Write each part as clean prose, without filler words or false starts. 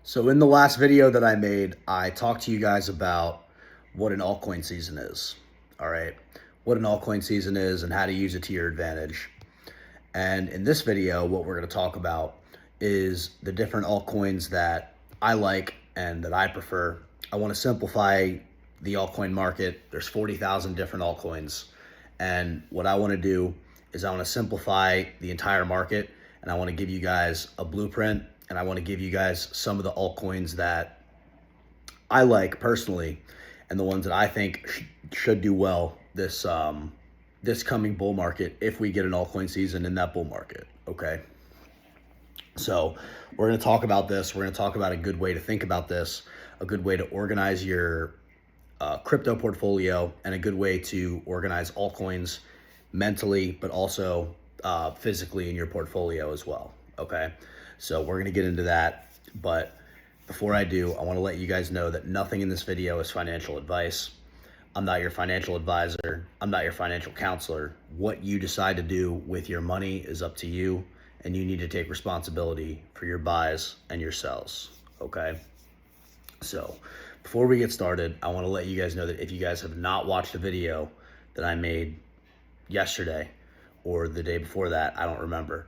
So in the last video that I made, I talked to you guys about what an altcoin season is. All right. What an altcoin season is and how to use it to your advantage. And in this video, what we're going to talk about is the different altcoins that I like and that I prefer. I want to simplify the altcoin market. There's 40,000 different altcoins. And what I want to do is I want to simplify the entire market, and I want to give you guys a blueprint, and I want to give you guys some of the altcoins that I like personally and the ones that I think should do well this coming bull market if we get an altcoin season in that bull market. Okay. So we're going to talk about this. We're going to talk about a good way to think about this, a good way to organize your crypto portfolio, and a good way to organize altcoins mentally, but also physically in your portfolio as well. Okay. So we're going to get into that. But before I do, I want to let you guys know that nothing in this video is financial advice. I'm not your financial advisor. I'm not your financial counselor. What you decide to do with your money is up to you, and you need to take responsibility for your buys and your sells. Okay. So before we get started, I want to let you guys know that if you guys have not watched a video that I made yesterday or the day before that, I don't remember.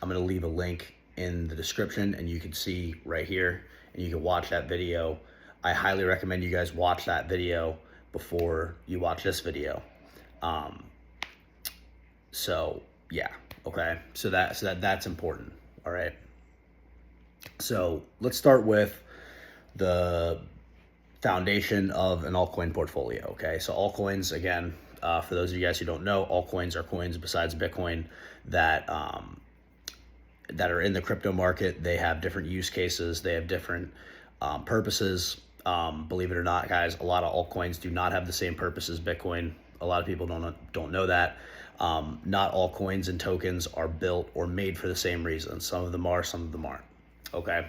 I'm going to leave a link in the description, and you can see right here, and you can watch that video. I highly recommend you guys watch that video before you watch this video. So yeah, okay. So that's important. All right. So let's start with the foundation of an altcoin portfolio. Okay. So altcoins, again, for those of you guys who don't know, altcoins are coins besides Bitcoin that are in the crypto market. They have different use cases. They have different purposes. Believe it or not, guys, a lot of altcoins do not have the same purpose as Bitcoin. A lot of people don't know that. Not all coins and tokens are built or made for the same reason. Some of them are, some of them aren't. Okay.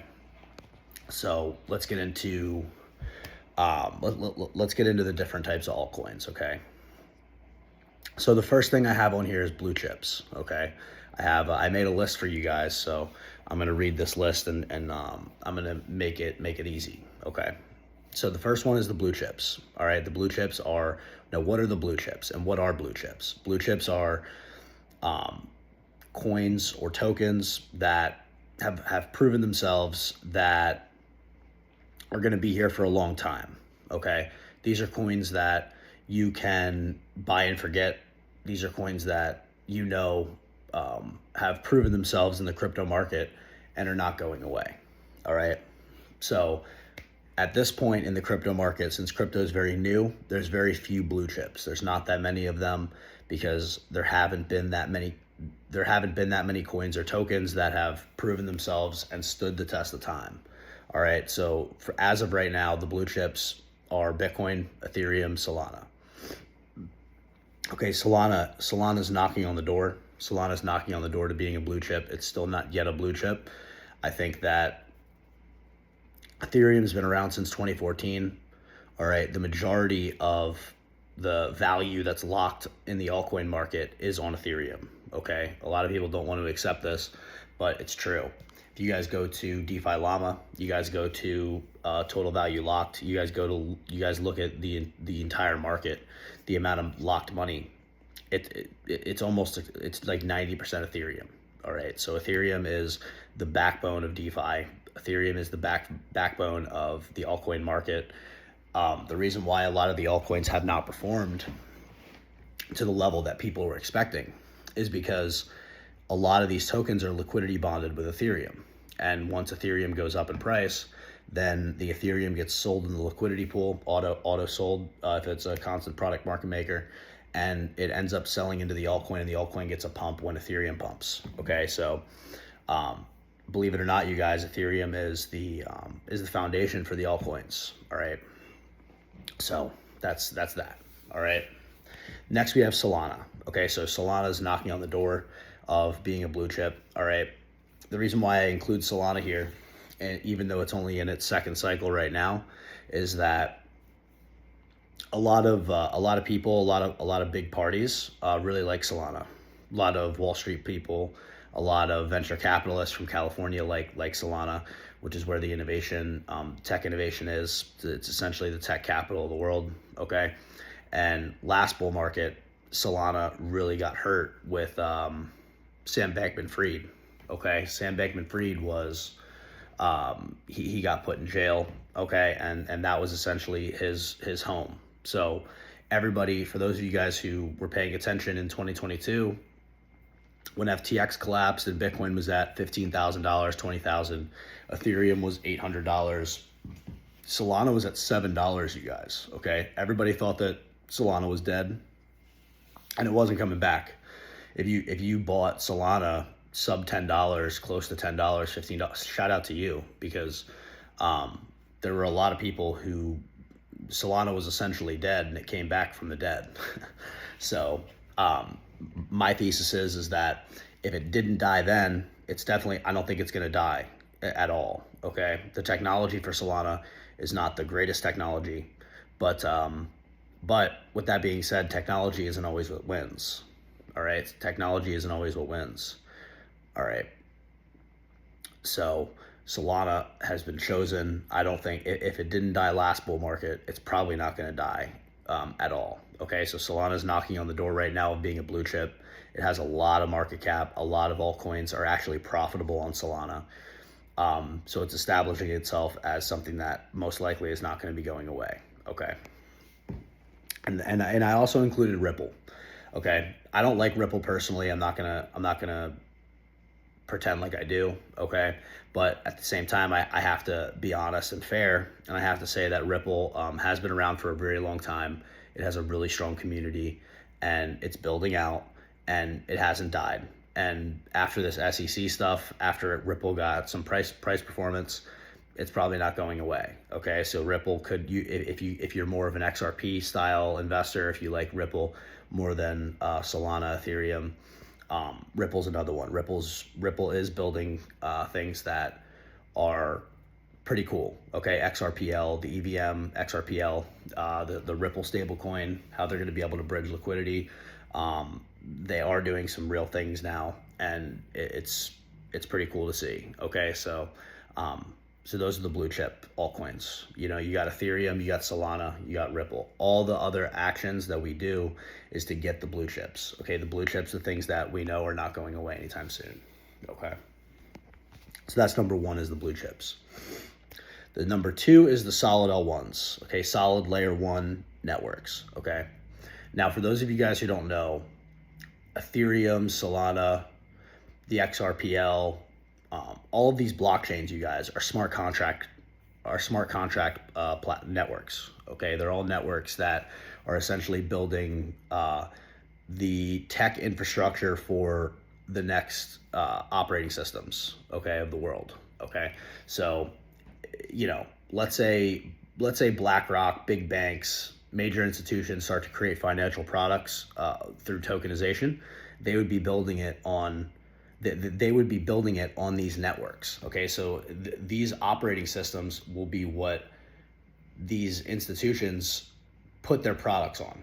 So let's get into let's get into the different types of altcoins. Okay. So the first thing I have on here is blue chips. Okay. I made a list for you guys, so I'm going to read this list and I'm going to make it easy. Okay. So the first one is the blue chips. All right. The blue chips are, now what are the blue chips and what are blue chips? Blue chips are coins or tokens that have proven themselves that are going to be here for a long time. Okay. These are coins that you can buy and forget. These are coins that, have proven themselves in the crypto market and are not going away. All right. So at this point in the crypto market, since crypto is very new, there's very few blue chips. There's not that many of them because there haven't been that many coins or tokens that have proven themselves and stood the test of time. All right. So as of right now, the blue chips are Bitcoin, Ethereum, Solana. Okay. Solana's knocking on the door. Solana's knocking on the door to being a blue chip. It's still not yet a blue chip. I think that Ethereum's been around since 2014. All right. The majority of the value that's locked in the altcoin market is on Ethereum. Okay. A lot of people don't want to accept this, but it's true. If you guys go to DeFi Llama, you guys go to Total Value Locked, you guys look at the entire market, the amount of locked money, it's like 90% Ethereum. All right. So Ethereum is the backbone of DeFi. Ethereum is the backbone of the altcoin market. The reason why a lot of the altcoins have not performed to the level that people were expecting is because a lot of these tokens are liquidity bonded with Ethereum. And once Ethereum goes up in price, then the Ethereum gets sold in the liquidity pool, auto sold if it's a constant product market maker, and it ends up selling into the altcoin, and the altcoin gets a pump when Ethereum pumps. Okay, so believe it or not, you guys, Ethereum is the foundation for the altcoins. All right, so that's that. All right, next we have Solana. Okay, so Solana is knocking on the door of being a blue chip. All right, the reason why I include Solana here, and even though it's only in its second cycle right now, is that a lot of people, a lot of big parties really like Solana. A lot of Wall Street people a lot of venture capitalists from California, like Solana, which is where the tech innovation is. It's essentially the tech capital of the world. Okay, and last bull market, Solana really got hurt with Sam Bankman-Fried. Okay, Sam Bankman-Fried was he got put in jail. Okay, and that was essentially his home. So everybody, for those of you guys who were paying attention in 2022, when FTX collapsed and Bitcoin was at $15,000, $20,000, Ethereum was $800, Solana was at $7, you guys. Okay, everybody thought that Solana was dead, and it wasn't coming back. If you bought Solana sub $10, close to $10, $15, shout out to you, because there were a lot of people who Solana was essentially dead and it came back from the dead. So my thesis is that if it didn't die then, I don't think it's going to die at all. Okay, the technology for Solana is not the greatest technology, but with that being said, technology isn't always what wins. All right, technology isn't always what wins. All right, so Solana has been chosen. I don't think, if it didn't die last bull market, it's probably not going to die at all. Okay, so Solana is knocking on the door right now of being a blue chip. It has a lot of market cap. A lot of altcoins are actually profitable on Solana. So it's establishing itself as something that most likely is not going to be going away. Okay, and I also included Ripple. Okay, I don't like Ripple personally. I'm not gonna pretend like I do. Okay, but at the same time, I have to be honest and fair, and I have to say that Ripple has been around for a very long time. It has a really strong community, and it's building out, and it hasn't died. And after this SEC stuff, after Ripple got some price performance, it's probably not going away. Okay, so Ripple if you're more of an XRP style investor, if you like Ripple more than Solana, Ethereum, Ripple's another one. Ripple is building things that are pretty cool. Okay, XRPL, the EVM, XRPL, the Ripple stablecoin, how they're going to be able to bridge liquidity. They are doing some real things now, and it's pretty cool to see. Okay, so those are the blue chip altcoins. You know, you got Ethereum, you got Solana, you got Ripple. All the other actions that we do is to get the blue chips. Okay, the blue chips are things that we know are not going away anytime soon. Okay, so that's number one, is the blue chips. The number two is the solid L1s. Okay, solid layer one networks. Okay, now for those of you guys who don't know, Ethereum, Solana, the XRPL, all of these blockchains, you guys, are smart contract networks. Okay, they're all networks that are essentially building the tech infrastructure for the next operating systems, okay, of the world. Okay, so you know, let's say BlackRock, big banks, major institutions start to create financial products through tokenization. They would be building it on these networks. Okay, so these operating systems will be what these institutions put their products on.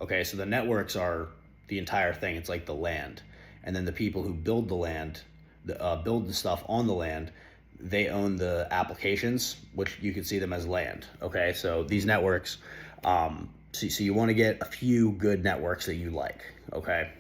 Okay, so the networks are the entire thing. It's like the land, and then the people who build the land, build the stuff on the land, they own the applications, which you can see them as land. Okay, so these networks, so you want to get a few good networks that you like. Okay,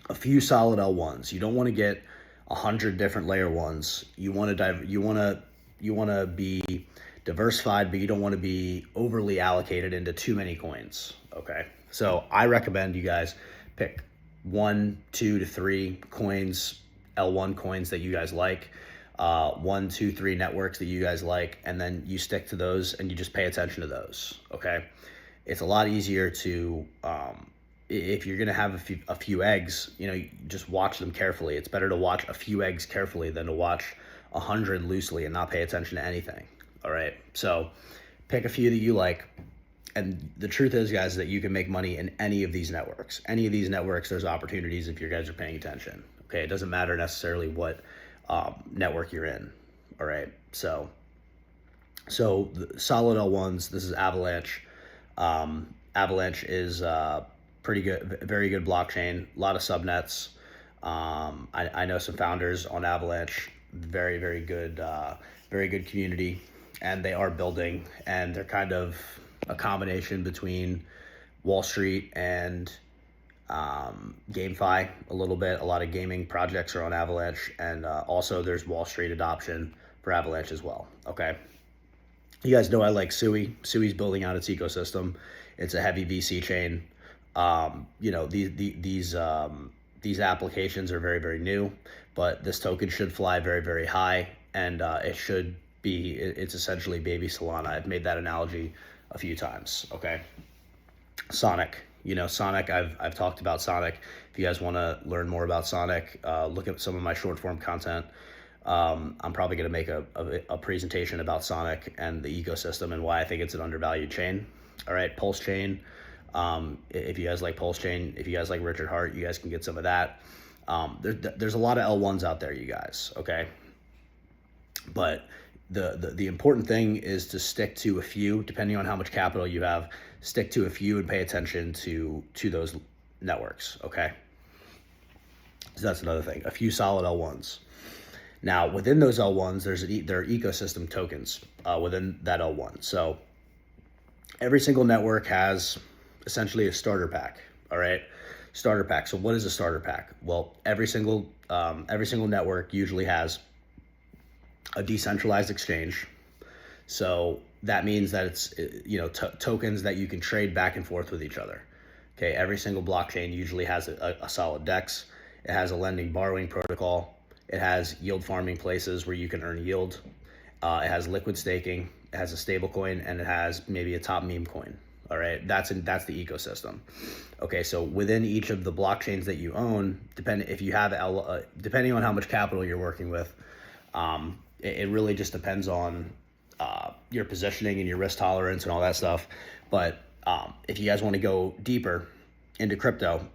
a few solid L1s. You don't want to get 100 different layer ones. You want to be diversified, but you don't want to be overly allocated into too many coins. Okay, so I recommend you guys pick 1, 2 to 3 coins, L1 coins that you guys like, 1, 2, 3 networks that you guys like, and then you stick to those and you just pay attention to those. Okay, it's a lot easier to if you're gonna have a few eggs, you know, you just watch them carefully. It's better to watch a few eggs carefully than to watch 100 loosely and not pay attention to anything. All right, so pick a few that you like, and the truth is, guys, that you can make money in any of these networks. Any of these networks, there's opportunities if you guys are paying attention. Okay, it doesn't matter necessarily what network you're in. All right, so the solid L1s. This is Avalanche. Avalanche is pretty good, very good blockchain. A lot of subnets. I know some founders on Avalanche, very good community, and they are building, and they're kind of a combination between Wall Street and GameFi a little bit. A lot of gaming projects are on Avalanche, and also there's Wall Street adoption for Avalanche as well. Okay, you guys know I like Sui. Sui's building out its ecosystem. It's a heavy VC chain. You know, these applications are very new, but this token should fly very high, and it's essentially baby Solana. I've made that analogy a few times. Okay, Sonic. You know, Sonic, I've talked about Sonic. If you guys want to learn more about Sonic, look at some of my short form content. I'm probably going to make a presentation about Sonic and the ecosystem and why I think it's an undervalued chain. All right, Pulse Chain. If you guys like Pulse Chain, if you guys like Richard Hart, you guys can get some of that. There's a lot of L1s out there, you guys. Okay, but the important thing is to stick to a few, depending on how much capital you have. Stick to a few and pay attention to those networks. Okay, so that's another thing. A few solid L1s. Now, within those L1s, there are ecosystem tokens within that L1. So every single network has essentially a starter pack. All right, starter pack. So what is a starter pack? Well, every single network usually has a decentralized exchange. So that means that it's, you know, tokens that you can trade back and forth with each other. Okay, every single blockchain usually has a solid DEX. It has a lending borrowing protocol. It has yield farming places where you can earn yield. It has liquid staking. It has a stable coin, and it has maybe a top meme coin. All right, that's the ecosystem. Okay, so within each of the blockchains that you own, depending on how much capital you're working with, it really just depends on your positioning and your risk tolerance and all that stuff. But if you guys want to go deeper into crypto,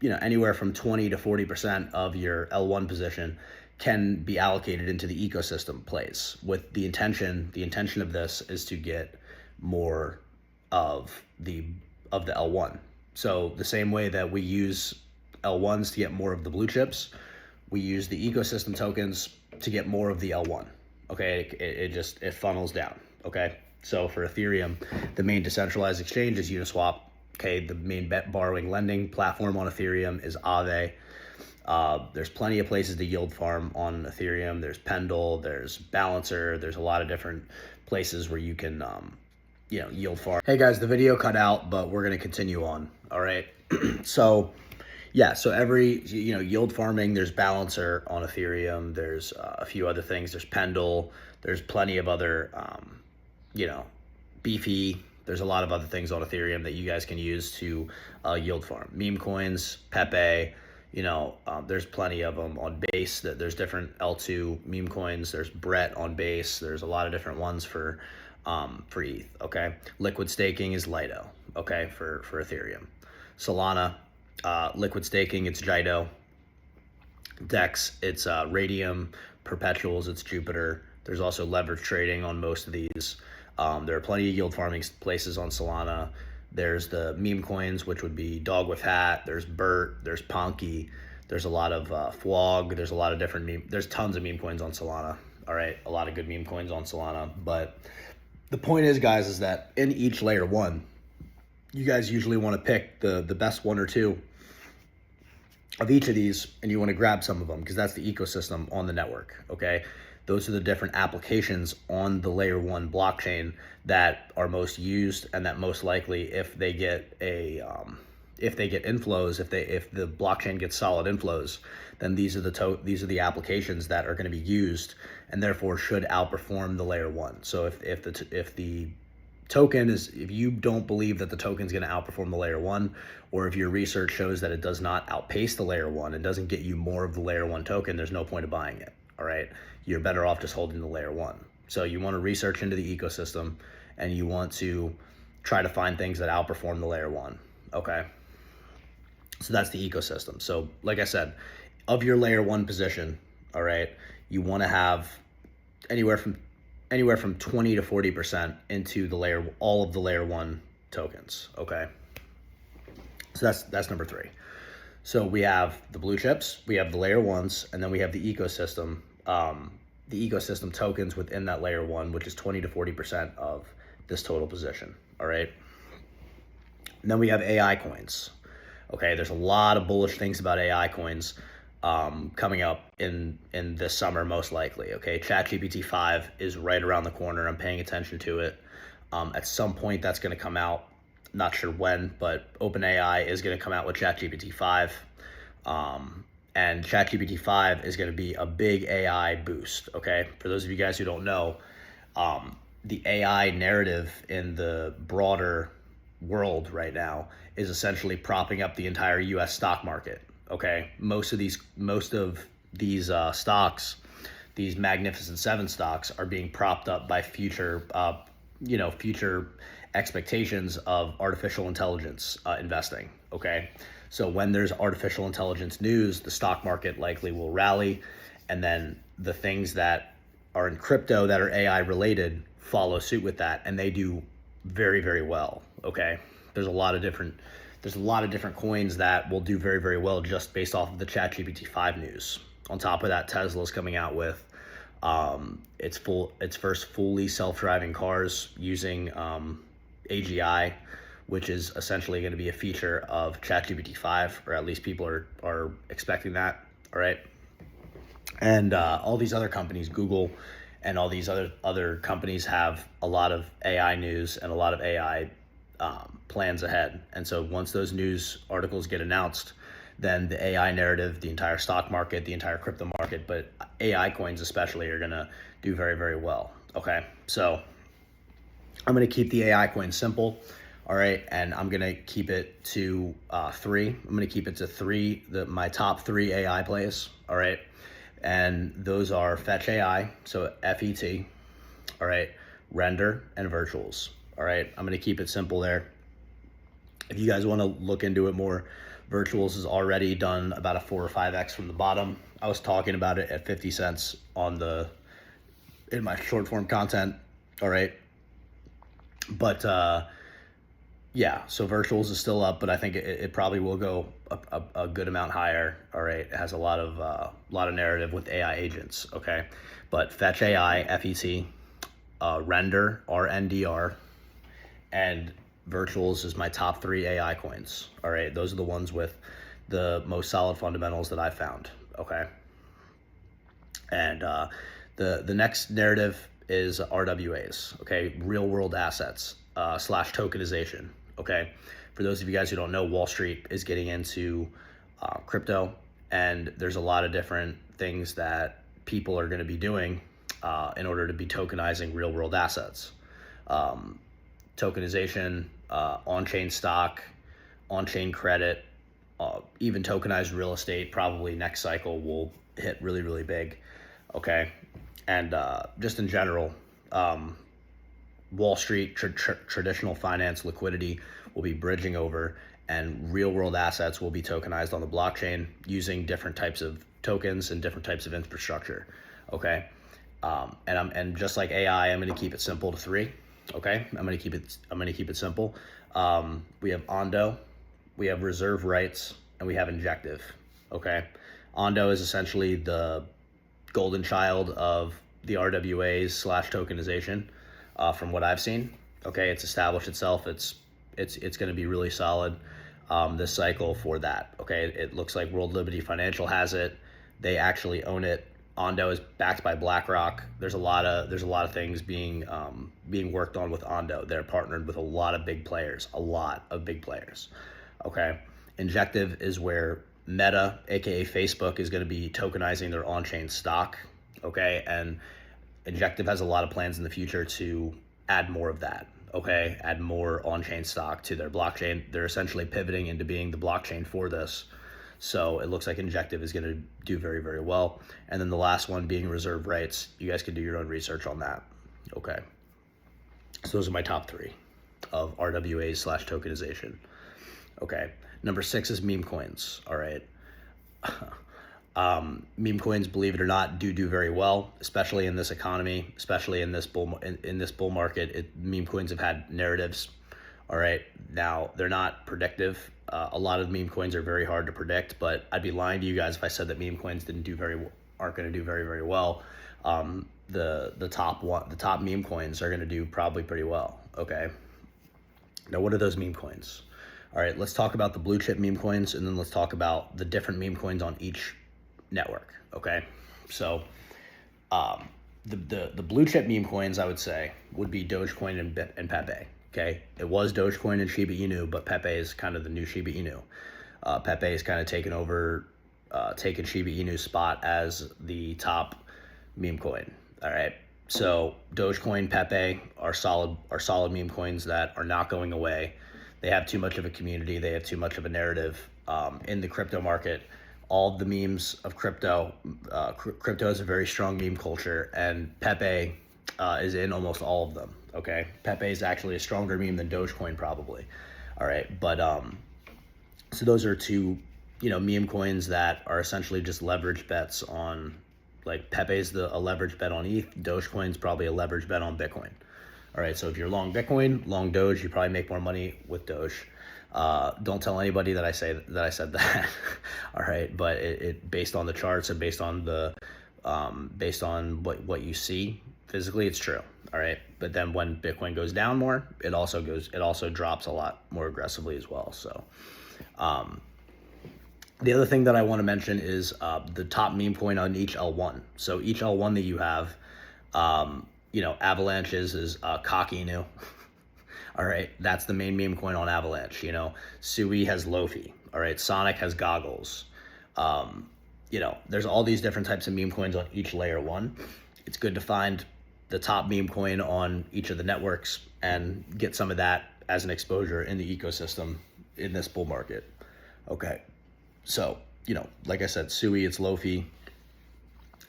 you know, anywhere from 20 to 40% of your L1 position can be allocated into the ecosystem plays, with the intention of this is to get more of the L1. So the same way that we use L1s to get more of the blue chips, we use the ecosystem tokens to get more of the L1. Okay, it funnels down. Okay, so for Ethereum, the main decentralized exchange is Uniswap. Okay, the main borrowing lending platform on Ethereum is Aave. There's plenty of places to yield farm on Ethereum. There's Pendle, there's Balancer, there's a lot of different places where you can you know, yield farm. Hey guys, the video cut out, but we're gonna continue on. All right, so yeah, so every, you know, yield farming, there's Balancer on Ethereum, there's a few other things, there's Pendle, there's plenty of other, you know, Beefy, there's a lot of other things on Ethereum that you guys can use to yield farm. Meme coins, Pepe, you know, there's plenty of them on Base. There's different L2 meme coins, there's Brett on Base, there's a lot of different ones for ETH, okay? Liquid staking is Lido, okay, for Ethereum. Solana, liquid staking, it's Jido. DEX, it's Radium. Perpetuals, it's Jupiter. There's also leverage trading on most of these. There are plenty of yield farming places on Solana. There's the meme coins, which would be Dog with Hat. There's Bert. There's Ponky. There's a lot of Flog. There's a lot of different there's tons of meme coins on Solana. All right, a lot of good meme coins on Solana. But the point is, guys, is that in each layer one, you guys usually want to pick the best one or two of each of these, and you want to grab some of them because that's the ecosystem on the network. Okay, those are the different applications on the layer one blockchain that are most used, and that most likely, if they get inflows, if the blockchain gets solid inflows, then these are the applications that are going to be used, and therefore should outperform the layer one. So if the token is, if you don't believe that the token is going to outperform the layer one, or if your research shows that it does not outpace the layer one and doesn't get you more of the layer one token, there's no point of buying it. All right, you're better off just holding the layer one. So you want to research into the ecosystem, and you want to try to find things that outperform the layer one. Okay, so that's the ecosystem. So like I said, of your layer one position, all right, you want to have anywhere from 20 to 40% into all of the layer one tokens. Okay, so that's number three. So we have the blue chips, we have the layer ones, and then we have the ecosystem tokens within that layer one, which is 20 to 40% of this total position. All right. And then we have AI coins. Okay, there's a lot of bullish things about AI coins coming up in this summer, most likely. Okay, ChatGPT 5 is right around the corner. I'm paying attention to it. At some point, that's going to come out. Not sure when, but OpenAI is going to come out with ChatGPT 5. And ChatGPT 5 is going to be a big AI boost. Okay, for those of you guys who don't know, the AI narrative in the broader world right now is essentially propping up the entire U.S. stock market. Okay, most of these stocks, these Magnificent Seven stocks, are being propped up by future expectations of artificial intelligence investing. Okay, so when there's artificial intelligence news, the stock market likely will rally, and then the things that are in crypto that are AI related follow suit with that, and they do very, very well. Okay, there's a lot of different coins that will do very, very well just based off of the ChatGPT 5 news. On top of that, Tesla's coming out with its first fully self-driving cars using AGI, which is essentially going to be a feature of ChatGPT 5, or at least people are expecting that. All right, and all these other companies, Google, and all these other companies have a lot of AI news and a lot of AI plans ahead. And so once those news articles get announced, then the AI narrative, the entire stock market, the entire crypto market, but AI coins especially, are going to do very, very well. Okay, so I'm going to keep the AI coin simple. All right, and I'm going to keep it to three. I'm going to keep it to three, my top three AI plays. All right, and those are Fetch AI, so FET, all right, Render, and Virtuals. All right, I'm going to keep it simple there. If you guys want to look into it more, Virtuals has already done about a 4 or 5x from the bottom. I was talking about it at 50 cents in my short form content. All right, but yeah, so Virtuals is still up, but I think it probably will go a good amount higher. All right, it has a lot of narrative with AI agents. Okay, but Fetch AI, FET, Render, RNDR, and Virtuals is my top three AI coins. All right, those are the ones with the most solid fundamentals that I found. Okay, and the next narrative is RWAs. Okay, real world assets / tokenization. Okay, for those of you guys who don't know, Wall Street is getting into crypto, and there's a lot of different things that people are going to be doing in order to be tokenizing real world assets. Tokenization, on-chain stock, on-chain credit, even tokenized real estate probably next cycle will hit really, really big. Okay, and just in general, Wall Street traditional finance liquidity will be bridging over, and real world assets will be tokenized on the blockchain using different types of tokens and different types of infrastructure. Okay, and just like AI, I'm going to keep it simple to three. Okay, I'm going to keep it simple. We have Ondo, we have reserve rights, and we have injective. Okay, Ondo is essentially the golden child of the RWAs / tokenization, from what I've seen. Okay, it's established itself. It's going to be really solid this cycle for that. Okay, it looks like World Liberty Financial has it. They actually own it. Ondo is backed by BlackRock. There's a lot of things being worked on with Ondo. They're partnered with a lot of big players. Okay, injective is where Meta, aka Facebook, is going to be tokenizing their on-chain stock. Okay, and injective has a lot of plans in the future to add more of that. Okay, add more on-chain stock to their blockchain. They're essentially pivoting into being the blockchain for this. So it looks like injective is going to do very, very well. And then the last one being reserve rights. You guys can do your own research on that. Okay, so those are my top three of RWAs / tokenization. Okay, number 6 is meme coins. All right. Meme coins, believe it or not, do very well, especially in this economy, especially in this bull market. Meme coins have had narratives. All right, now they're not predictive. A lot of meme coins are very hard to predict, but I'd be lying to you guys if I said that meme coins aren't going to do very well. The top meme coins are going to do probably pretty well. Okay. Now, what are those meme coins? All right, let's talk about the blue chip meme coins, and then let's talk about the different meme coins on each network. Okay, so the blue chip meme coins, I would say, would be Dogecoin and Pepe. Okay, it was Dogecoin and Shiba Inu, but Pepe is kind of the new Shiba Inu. Pepe is kind of taken Shiba Inu's spot as the top meme coin. All right, so Dogecoin, Pepe are solid meme coins that are not going away. They have too much of a community. They have too much of a narrative in the crypto market. All of the memes of crypto has a very strong meme culture, and Pepe is in almost all of them. Okay, Pepe is actually a stronger meme than Dogecoin probably. All right, but so those are two, meme coins that are essentially just leverage bets on, like Pepe's a leverage bet on ETH, Dogecoin's probably a leverage bet on Bitcoin. All right, so if you're long Bitcoin, long Doge, you probably make more money with Doge. Don't tell anybody that I said that. All right, but it based on the charts and based on what you see physically, it's true. All right, but then when Bitcoin goes down more, it also drops a lot more aggressively as well. So, the other thing that I want to mention is the top meme coin on each L1. So each L1 that you have, Avalanche is Cocky New. All right, that's the main meme coin on Avalanche. Sui has Lofi. All right, Sonic has Goggles. There's all these different types of meme coins on each layer one. It's good to find the top meme coin on each of the networks and get some of that as an exposure in the ecosystem in this bull market. Okay, so, like I said, Sui, it's Lofi.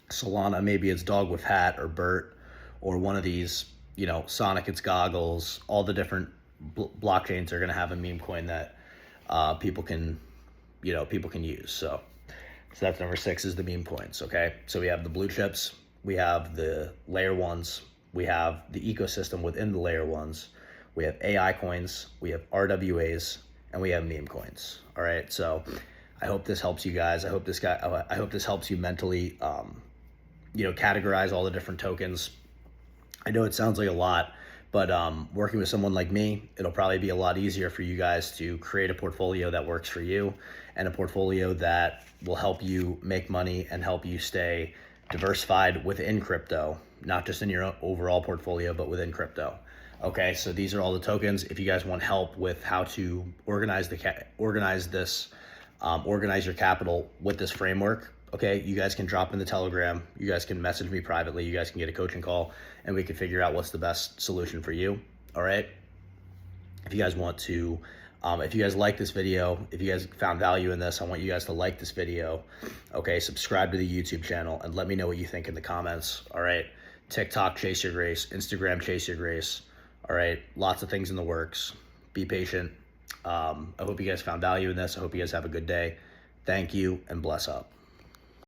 Solana, maybe it's Dog with Hat or Bert or one of these. Sonic, it's Goggles. All the different blockchains are going to have a meme coin that people can use. So that's number 6 is the meme coins. Okay, so we have the blue chips, we have the layer ones, we have the ecosystem within the layer ones, we have AI coins, we have RWAs, and we have meme coins. All right, so I hope this helps you guys. I hope this helps you mentally, categorize all the different tokens. I know it sounds like a lot, but working with someone like me, it'll probably be a lot easier for you guys to create a portfolio that works for you and a portfolio that will help you make money and help you stay diversified within crypto, not just in your overall portfolio, but within crypto. Okay, so these are all the tokens. If you guys want help with how to organize your capital with this framework, okay, you guys can drop in the Telegram. You guys can message me privately. You guys can get a coaching call, and we can figure out what's the best solution for you. All right. If you guys want to, if you guys like this video, if you guys found value in this, I want you guys to like this video. Okay, subscribe to the YouTube channel and let me know what you think in the comments. All right. TikTok, chase your grace. Instagram, chase your grace. All right. Lots of things in the works. Be patient. I hope you guys found value in this. I hope you guys have a good day. Thank you and bless up.